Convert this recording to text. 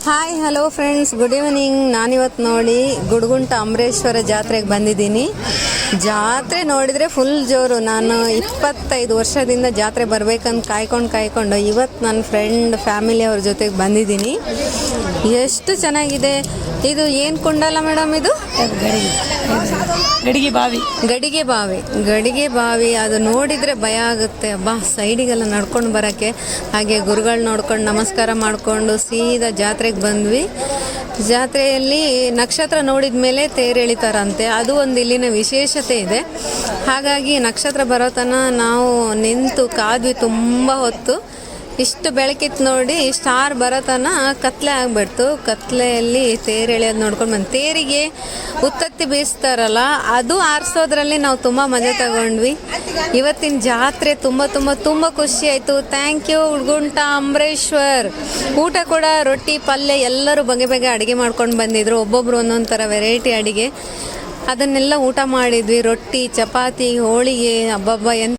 Hi hello friends, good evening. ನಾನಿವತ್ತು ನೋಡಿ ಗುಡ್ಗುಂಟ ಅಮರೇಶ್ವರ ಜಾತ್ರೆಗೆ ಬಂದಿದ್ದೀನಿ. ಜಾತ್ರೆ ನೋಡಿದರೆ ಫುಲ್ ಜೋರು. ನಾನು 25 ವರ್ಷದಿಂದ ಜಾತ್ರೆ ಬರಬೇಕಂತ ಕಾಯ್ಕೊಂಡು ಇವತ್ತು ನನ್ನ ಫ್ರೆಂಡ್ ಫ್ಯಾಮಿಲಿಯವ್ರ ಜೊತೆಗೆ ಬಂದಿದ್ದೀನಿ. ಎಷ್ಟು ಚೆನ್ನಾಗಿದೆ. ಇದು ಏನು ಕುಂಡಲ್ಲ ಮೇಡಮ್? ಇದು ಗಡಿಗೆ ಬಾವಿ. ಅದು ನೋಡಿದರೆ ಭಯ ಆಗುತ್ತೆ. ಅಬ್ಬಾ, ಸೈಡಿಗೆಲ್ಲ ನಡ್ಕೊಂಡು ಬರೋಕ್ಕೆ. ಹಾಗೆ ಗುರುಗಳು ನೋಡ್ಕೊಂಡು ನಮಸ್ಕಾರ ಮಾಡಿಕೊಂಡು ಸೀದಾ ಜಾತ್ರೆಗೆ ಬಂದ್ವಿ. ಜಾತ್ರೆಯಲ್ಲಿ ನಕ್ಷತ್ರ ನೋಡಿದ ಮೇಲೆ ತೇರು ಎಳಿತಾರಂತೆ. ಅದು ಒಂದು ಇಲ್ಲಿನ ವಿಶೇಷತೆ ಇದೆ. ಹಾಗಾಗಿ ನಕ್ಷತ್ರ ಬರೋ ತನಕ ನಾವು ನಿಂತು ಕಾದ್ವಿ ತುಂಬ ಹೊತ್ತು. ಇಷ್ಟು ಬೆಳಕಿತ್ತು ನೋಡಿ. ಸ್ಟಾರ್ ಬರೋತನ ಕತ್ಲೆ ಆಗಿಬಿಡ್ತು. ಕತ್ಲೆಯಲ್ಲಿ ತೇರು ಎಳೆಯೋದು ನೋಡ್ಕೊಂಡು ಬಂದು ತೇರಿಗೆ ಉತ್ತತ್ತಿ ಬೀಸ್ತಾರಲ್ಲ, ಅದು ಆರಿಸೋದ್ರಲ್ಲಿ ನಾವು ತುಂಬ ಮಜಾ ತಗೊಂಡ್ವಿ. ಇವತ್ತಿನ ಜಾತ್ರೆ ತುಂಬ ಖುಷಿ ಆಯಿತು. Thank you Gudgunta Amareshwar. ಊಟ ಕೂಡ ರೊಟ್ಟಿ ಪಲ್ಯ ಎಲ್ಲರೂ ಬಗೆ ಅಡುಗೆ ಮಾಡ್ಕೊಂಡು ಬಂದಿದ್ರು. ಒಬ್ಬೊಬ್ರು ಒಂದೊಂದು ಥರ ವೆರೈಟಿ ಅಡುಗೆ, ಅದನ್ನೆಲ್ಲ ಊಟ ಮಾಡಿದ್ವಿ. ರೊಟ್ಟಿ, ಚಪಾತಿ, ಹೋಳಿಗೆ, ಹಬ್ಬ